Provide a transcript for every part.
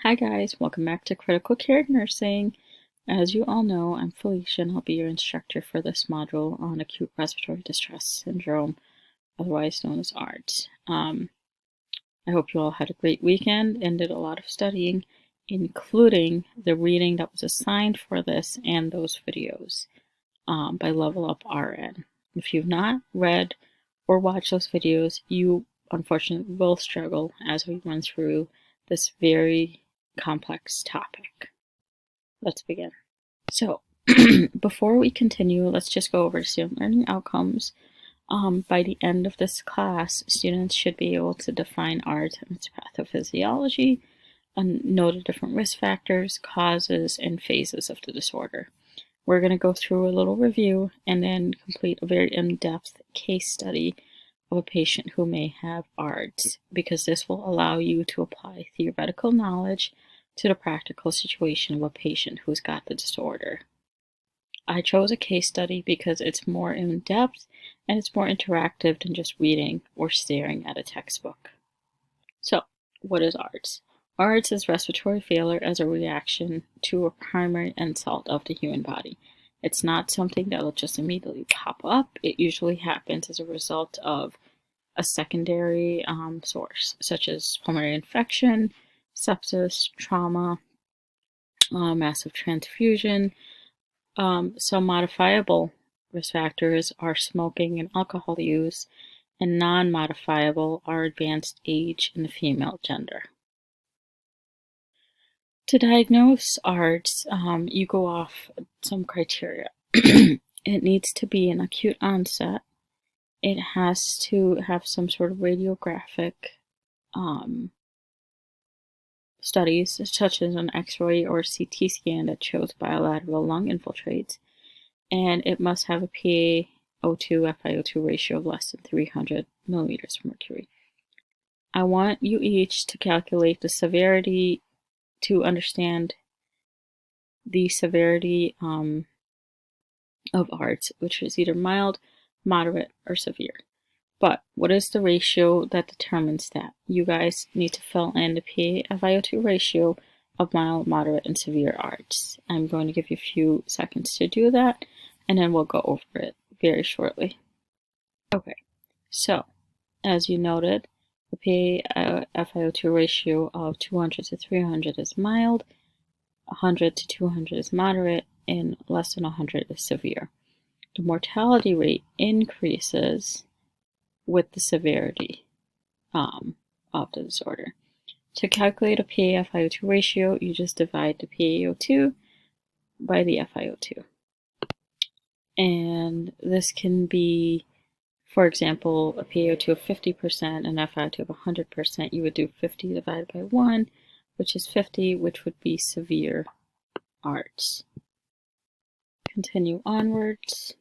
Hi guys, welcome back to Critical Care Nursing. As you all know, I'm Felicia and I'll be your instructor for this module on acute respiratory distress syndrome, otherwise known as ARDS. I hope you all had a great weekend and did a lot of studying, including the reading that was assigned for this and those videos by Level Up RN. If you've not read or watched those videos, you unfortunately will struggle as we run through this very complex topic. Let's begin. So, before we continue, let's just go over student learning outcomes. By the end of this class, students should be able to define ARDS and its pathophysiology, and know the different risk factors, causes, and phases of the disorder. We're going to go through a little review and then complete a very in-depth case study of a patient who may have ARDS, because this will allow you to apply theoretical knowledge to the practical situation of a patient who's got the disorder. I chose a case study because it's more in-depth and it's more interactive than just reading or staring at a textbook. So, what is ARDS? ARDS is respiratory failure as a reaction to a primary insult of the human body. It's not something that will just immediately pop up. It usually happens as a result of a secondary source, such as pulmonary infection, sepsis, trauma, massive transfusion. Some modifiable risk factors are smoking and alcohol use, and non-modifiable are advanced age and the female gender. To diagnose ARDS, you go off some criteria. It needs to be an acute onset. It has to have some sort of radiographic studies, such as an X-ray or CT scan that shows bilateral lung infiltrates, and it must have a PaO2 FiO2 ratio of less than 300 millimeters of mercury. I want you each to calculate the severity to understand the severity of ARDS, which is either mild, moderate, or severe. But what is the ratio that determines that? You guys need to fill in the PaFiO2 ratio of mild, moderate, and severe ARDS. I'm going to give you a few seconds to do that, and then we'll go over it very shortly. Okay, so as you noted, the PaFiO2 ratio of 200 to 300 is mild, 100 to 200 is moderate, and less than 100 is severe. The mortality rate increases with the severity of the disorder. To calculate a PaFiO2 ratio, you just divide the PaO2 by the FiO2. And this can be, for example, a PaO2 of 50% and FiO2 of 100%. You would do 50 divided by 1, which is 50, which would be severe ARDS. Continue onwards.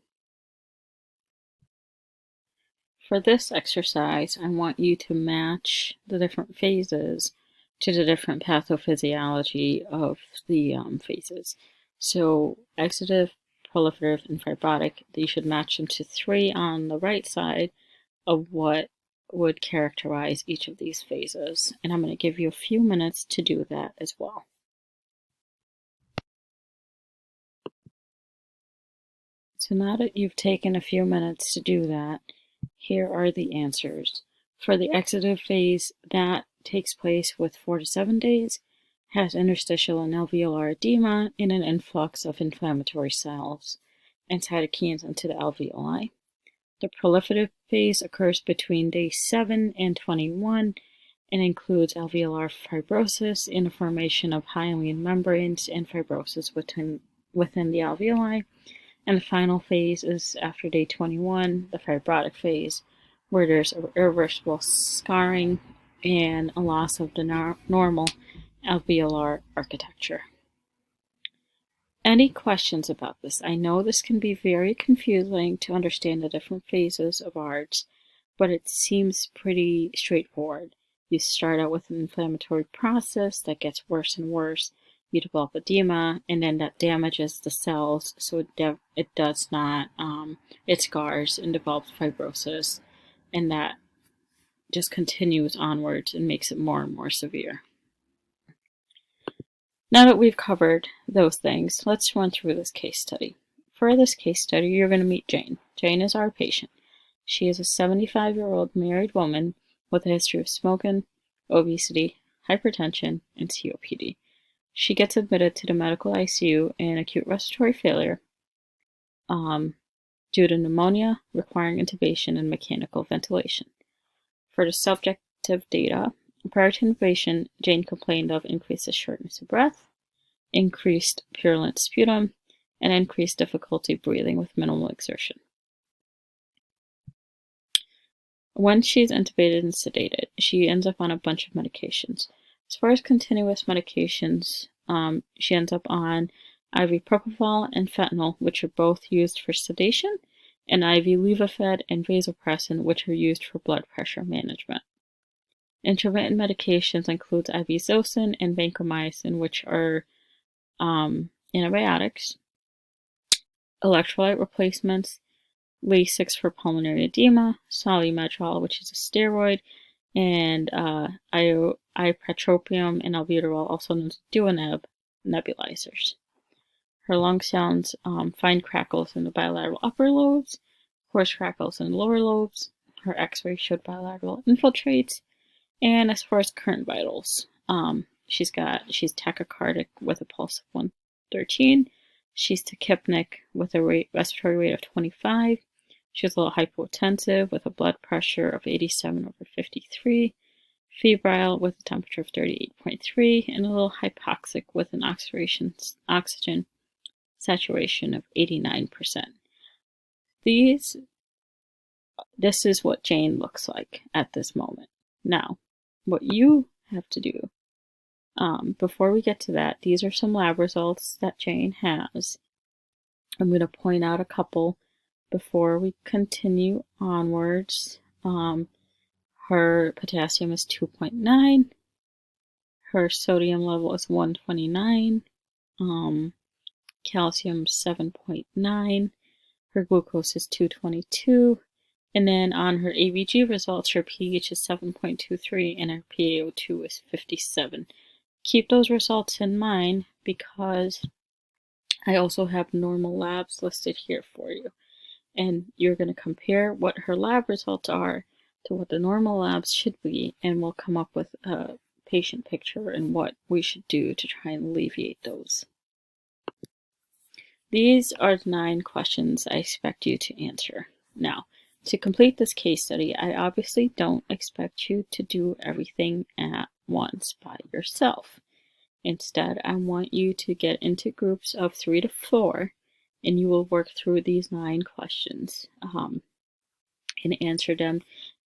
For this exercise, I want you to match the different phases to the different pathophysiology of the phases. So, exudative, proliferative, and fibrotic, you should match them to 3 on the right side of what would characterize each of these phases. And I'm going to give you a few minutes to do that as well. So now that you've taken a few minutes to do that, here are the answers. For the exudative phase, that takes place with 4 to 7 days, has interstitial and alveolar edema, and an influx of inflammatory cells and cytokines into the alveoli. The proliferative phase occurs between day 7 and 21 and includes alveolar fibrosis and the formation of hyaline membranes and fibrosis within the alveoli. And the final phase is after day 21, the fibrotic phase, where there's irreversible scarring and a loss of the normal alveolar architecture. Any questions about this? I know this can be very confusing to understand the different phases of ARDS, but it seems pretty straightforward. You start out with an inflammatory process that gets worse and worse. You develop edema, and then that damages the cells, so it does not, it scars and develops fibrosis, and that just continues onwards and makes it more and more severe. Now that we've covered those things, let's run through this case study. For this case study, you're going to meet Jane. Jane is our patient. She is a 75-year-old married woman with a history of smoking, obesity, hypertension, and COPD. She gets admitted to the medical ICU in acute respiratory failure due to pneumonia, requiring intubation and mechanical ventilation. For the subjective data, prior to intubation, Jane complained of increased shortness of breath, increased purulent sputum, and increased difficulty breathing with minimal exertion. When she's intubated and sedated, she ends up on a bunch of medications. As far as continuous medications, she ends up on IV propofol and fentanyl, which are both used for sedation, and IV Levophed and vasopressin, which are used for blood pressure management. Intermittent medications include IV Zosyn and vancomycin, which are antibiotics, electrolyte replacements, Lasix for pulmonary edema, Solumedrol, which is a steroid, and ipratropium and albuterol, also known as Duaneb, nebulizers. Her lung sounds fine crackles in the bilateral upper lobes, coarse crackles in the lower lobes. Her X-ray showed bilateral infiltrates, and as far as current vitals, she's tachycardic with a pulse of 113. She's tachypnic with a respiratory rate of 25. She's a little hypotensive with a blood pressure of 87/53, febrile with a temperature of 38.3, and a little hypoxic with an oxygen saturation of 89%. This is what Jane looks like at this moment. Now, what you have to do, before we get to that, these are some lab results that Jane has. I'm going to point out a couple before we continue onwards. Her potassium is 2.9. Her sodium level is 129. Calcium 7.9. Her glucose is 222. And then on her ABG results, her pH is 7.23 and her PaO2 is 57. Keep those results in mind because I also have normal labs listed here for you. And you're going to compare what her lab results are to what the normal labs should be, and we'll come up with a patient picture and what we should do to try and alleviate those. These are the 9 questions I expect you to answer. Now, to complete this case study, I obviously don't expect you to do everything at once by yourself. Instead, I want you to get into groups of 3 to 4, and you will work through these 9 questions and answer them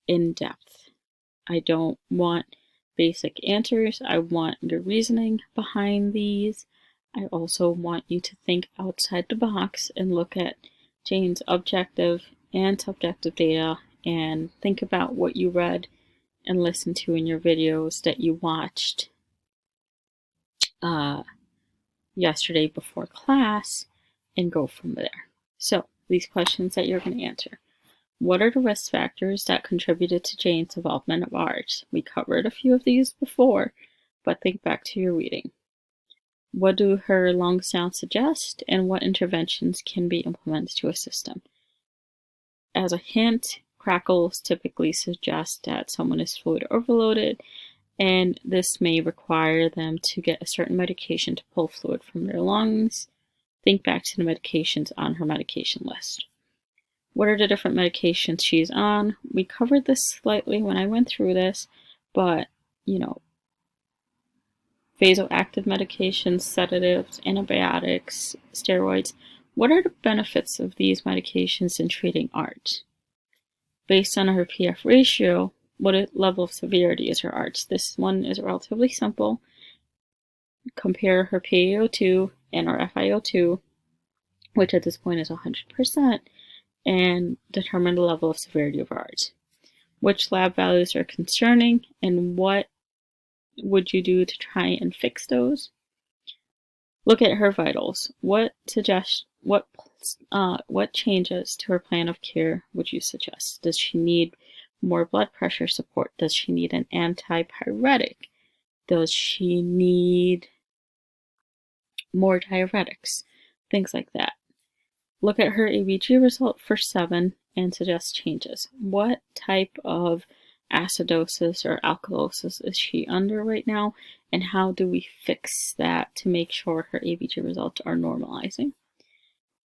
in depth. I don't want basic answers. I want the reasoning behind these. I also want you to think outside the box and look at Jane's objective and subjective data and think about what you read and listened to in your videos that you watched yesterday before class and go from there. So, these questions that you're going to answer. What are the risk factors that contributed to Jane's development of ARDS? We covered a few of these before, but think back to your reading. What do her lung sounds suggest, and what interventions can be implemented to assist them? As a hint, crackles typically suggest that someone is fluid overloaded, and this may require them to get a certain medication to pull fluid from their lungs. Think back to the medications on her medication list. What are the different medications she's on? We covered this slightly when I went through this, but, vasoactive medications, sedatives, antibiotics, steroids. What are the benefits of these medications in treating ARDS? Based on her PF ratio, what level of severity is her ARDS? This one is relatively simple. Compare her PaO2 and her FiO2, which at this point is 100%, and determine the level of severity of ARDS. Which lab values are concerning, and what would you do to try and fix those? Look at her vitals. What changes to her plan of care would you suggest? Does she need more blood pressure support? Does she need an antipyretic? Does she need more diuretics, things like that. Look at her ABG result for 7 and suggest changes. What type of acidosis or alkalosis is she under right now, and how do we fix that to make sure her ABG results are normalizing?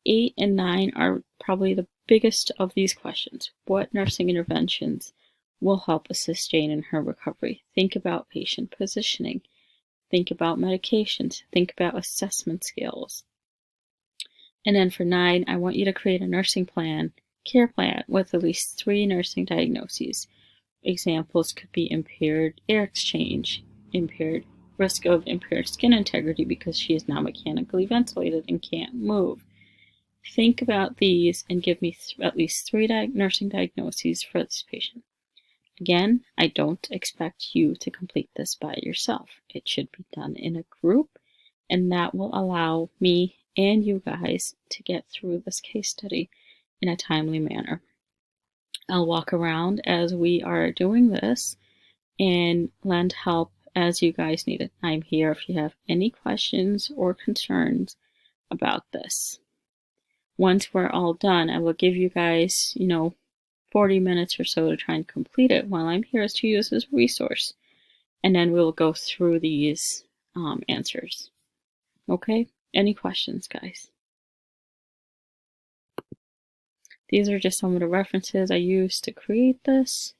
8 and 9 are probably the biggest of these questions. What nursing interventions will help assist Jane in her recovery? Think about patient positioning. Think about medications. Think about assessment skills. And then for 9, I want you to create a nursing plan, care plan, with at least 3 nursing diagnoses. Examples could be impaired air exchange, risk of impaired skin integrity because she is now mechanically ventilated and can't move. Think about these and give me at least 3 nursing diagnoses for this patient. Again, I don't expect you to complete this by yourself. It should be done in a group, and that will allow me and you guys to get through this case study in a timely manner. I'll walk around as we are doing this and lend help as you guys need it. I'm here if you have any questions or concerns about this. Once we're all done, I will give you guys, 40 minutes or so to try and complete it while I'm here to use as a resource. And then we'll go through these answers. Okay? Any questions, guys? These are just some of the references I used to create this.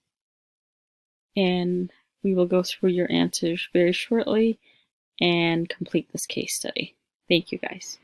And we will go through your answers very shortly and complete this case study. Thank you, guys.